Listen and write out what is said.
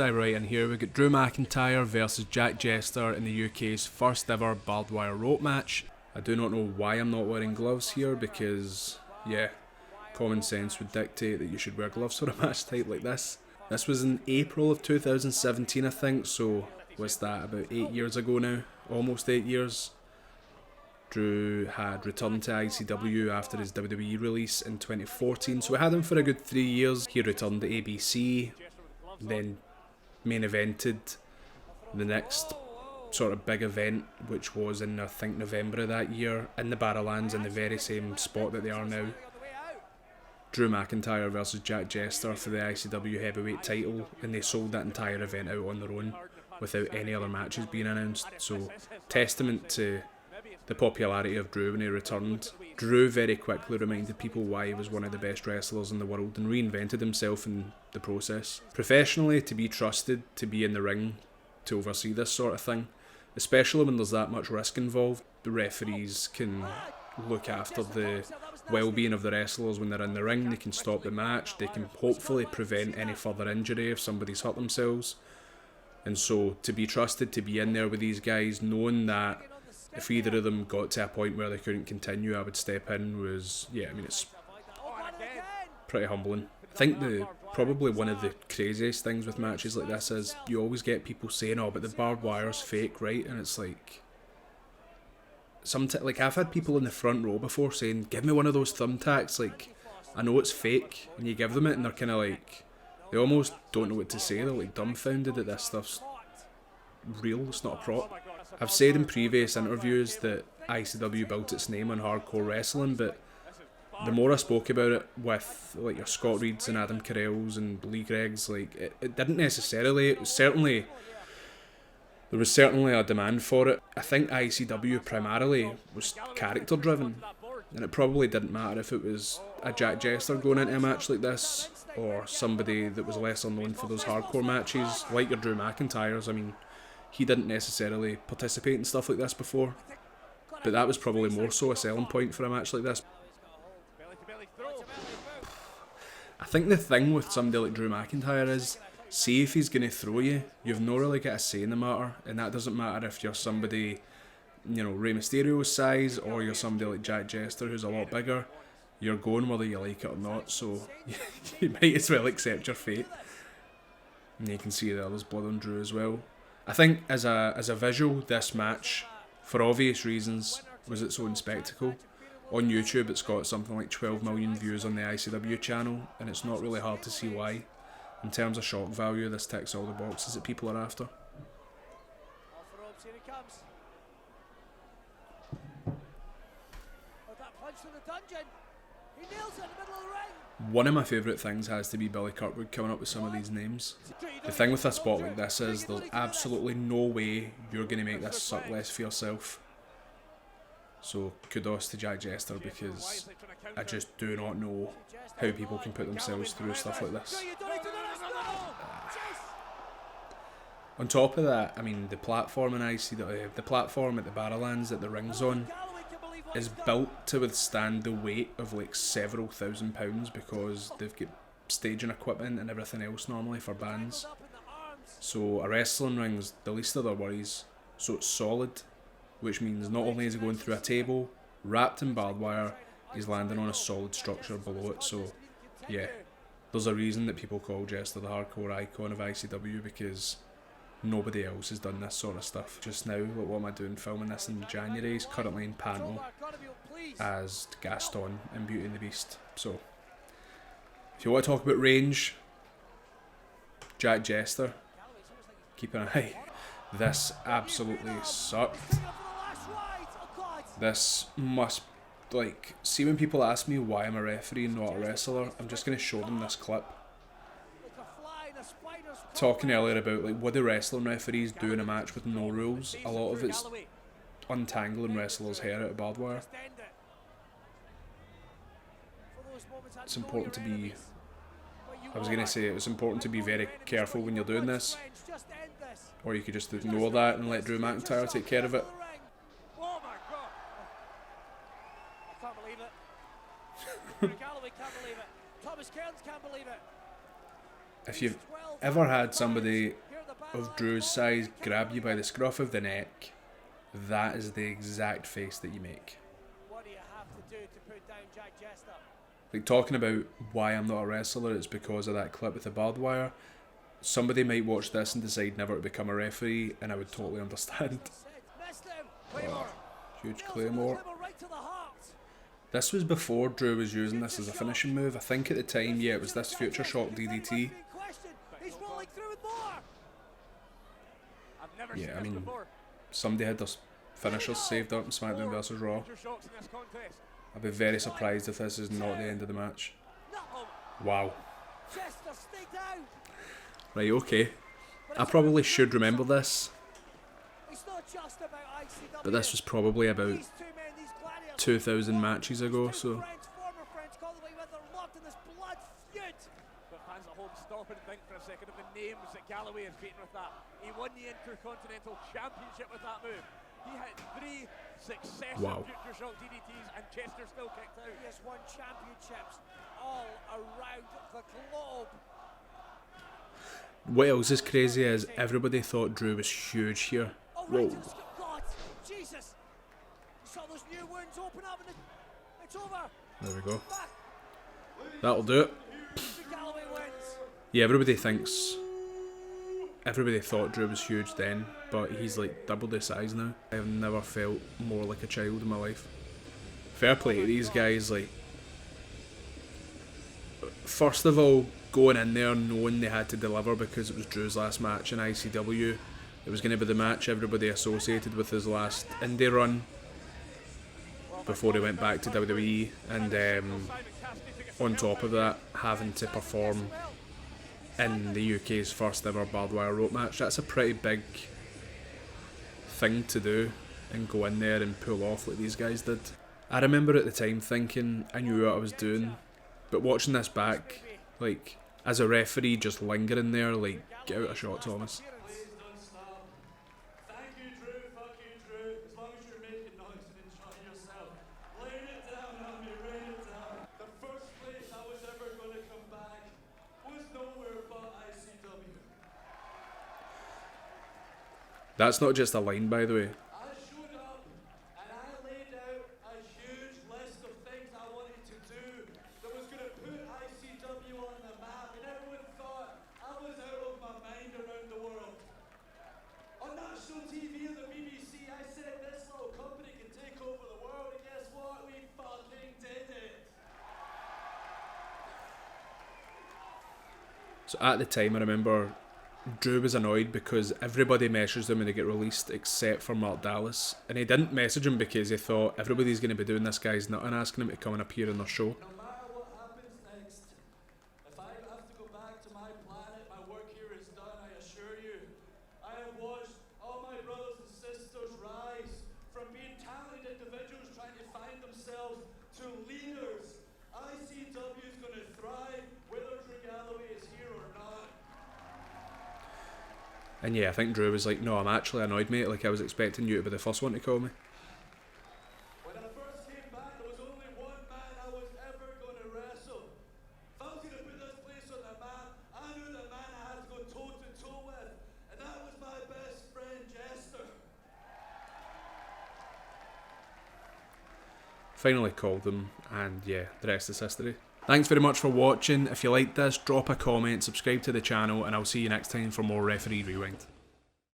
dive right in here. We've got Drew McIntyre versus Jack Jester in the UK's first ever barbed wire rope match. I do not know why I'm not wearing gloves here because, yeah, common sense would dictate that you should wear gloves for a match type like this. This was in April of 2017, I think, so what's that, about 8 years ago now? Almost 8 years. Drew had returned to ICW after his WWE release in 2014, so we had him for a good 3 years. He returned to ABC, then main evented the next sort of big event, which was in, I think, November of that year, in the Barralands, in the very same spot that they are now. Drew McIntyre versus Jack Jester for the ICW heavyweight title, and they sold that entire event out on their own without any other matches being announced, so testament to the popularity of Drew when he returned. Drew very quickly reminded people why he was one of the best wrestlers in the world and reinvented himself in the process. Professionally, to be trusted, to be in the ring, to oversee this sort of thing, especially when there's that much risk involved, the referees can look after the well-being of the wrestlers when they're in the ring. They can stop the match, they can hopefully prevent any further injury if somebody's hurt themselves. And so to be trusted to be in there with these guys, knowing that if either of them got to a point where they couldn't continue, I would step in, was, yeah, I mean, it's pretty humbling. I think probably one of the craziest things with matches like this is you always get people saying, oh, but the barbed wire's fake, right? And it's like, like I've had people in the front row before saying, give me one of those thumbtacks, like, I know it's fake, and you give them it and they're kind of like, they almost don't know what to say. They're like dumbfounded that this stuff's real, it's not a prop. I've said in previous interviews that ICW built its name on hardcore wrestling, but the more I spoke about it with like your Scott Reeds and Adam Carell's and Lee Greggs, like it didn't necessarily. It was certainly, there was certainly a demand for it. I think ICW primarily was character driven, and it probably didn't matter if it was a Jack Jester going into a match like this or somebody that was lesser known for those hardcore matches, like your Drew McIntyre's. I mean, he didn't necessarily participate in stuff like this before, but that was probably more so a selling point for a match like this. I think the thing with somebody like Drew McIntyre is, see if he's going to throw you, you've not really got a say in the matter, and that doesn't matter if you're somebody, you know, Rey Mysterio's size, or you're somebody like Jack Jester who's a lot bigger. You're going whether you like it or not, so you might as well accept your fate. And you can see there's blood on Drew as well. I think as a visual, this match, for obvious reasons, was its own spectacle. On YouTube it's got something like 12 million views on the ICW channel, and it's not really hard to see why. In terms of shock value, this ticks all the boxes that people are after. One of my favourite things has to be Billy Kirkwood coming up with some of these names. The thing with a spot like this is there's absolutely no way you're going to make this suck less for yourself. So kudos to Jack Jester, because I just do not know how people can put themselves through stuff like this. On top of that, I mean, the platform in ICW, the platform at the Barralands that the ring's on, is built to withstand the weight of like several £1,000s, because they've got staging equipment and everything else normally for bands. So a wrestling ring's the least of their worries. So it's solid, which means not only is he going through a table wrapped in barbed wire, he's landing on a solid structure below it. So yeah, there's a reason that people call Jester the hardcore icon of ICW, because nobody else has done this sort of stuff. Just now, like, what am I doing filming this in January? He's currently in Panto as Gaston in Beauty and the Beast. So if you want to talk about range, Jack Jester, keep an eye. This absolutely sucked. This must, like, see when people ask me why I'm a referee and not a wrestler, I'm just going to show them this clip. Talking earlier about like what the wrestling referees do in a match with no rules, a lot of it's untangling wrestlers' hair out of barbed wire. It's important to be, I was going to say, it's important to be very careful when you're doing this, or you could just ignore that and let Drew McIntyre take care of it. if you've ever had somebody of Drew's size grab you by the scruff of the neck, that is the exact face that you make. What do you have to do to put down Jack Jester? Like, talking about why I'm not a wrestler, it's because of that clip with the barbed wire. Somebody might watch this and decide never to become a referee, and I would totally understand. Oh, huge Claymore. This was before Drew was using this as a finishing move. I think at the time, yeah, it was this Future Shock DDT. Yeah, I mean, somebody had their finishers saved up in SmackDown vs Raw. I'd be very surprised if this is not the end of the match. Wow. Right, okay. I probably should remember this, but this was probably about 2,000 matches ago, so... Fans at home stop and think for a second of the names that Galloway has beaten with that. He won the Intercontinental Championship with that move. He hit 3 successive Future Shock DDTs and Chester still kicked out. He has won championships all around the globe. What else is crazy is everybody thought Drew was huge here. Whoa. God, Jesus! You saw those new wounds open up and it's over. There we go. That'll do it. Yeah, everybody thought Drew was huge then, but he's like double the size now. I've never felt more like a child in my life. Fair play to these guys, like, first of all, going in there knowing they had to deliver because it was Drew's last match in ICW. It was going to be the match everybody associated with his last indie run before he went back to WWE, and on top of that, having to perform in the UK's first ever barbed wire rope match. That's a pretty big thing to do and go in there and pull off like these guys did. I remember at the time thinking I knew what I was doing, but watching this back, like, as a referee just lingering there, like, get out a shot, Thomas. That's not just a line, by the way. I showed up and I laid out a huge list of things I wanted to do that was going to put ICW on the map, and everyone thought I was out of my mind around the world. On national TV and the BBC, I said this little company can take over the world, and guess what? We fucking did it. So at the time, I remember Drew was annoyed because everybody messaged him when they get released except for Mark Dallas, and he didn't message him because he thought everybody's going to be doing this guy's nut and asking him to come and appear on their show. No matter what happens next, if I have to go back to my planet, my work here is done, I assure you. I have watched all my brothers and sisters rise from being talented individuals trying to find themselves to leaders. ICW is going to thrive whether Drew Galloway is here or not. And yeah, I think Drew was like, no, I'm actually annoyed, mate. Like, I was expecting you to be the first one to call me. When I first came back, there was only one man I was ever going to wrestle. If I was going to put this place on the map, I knew the man I had to go toe-to-toe with, and that was my best friend, Jester. Finally called him, and yeah, the rest is history. Thanks very much for watching. If you liked this, drop a comment, subscribe to the channel, and I'll see you next time for more Referee Rewind.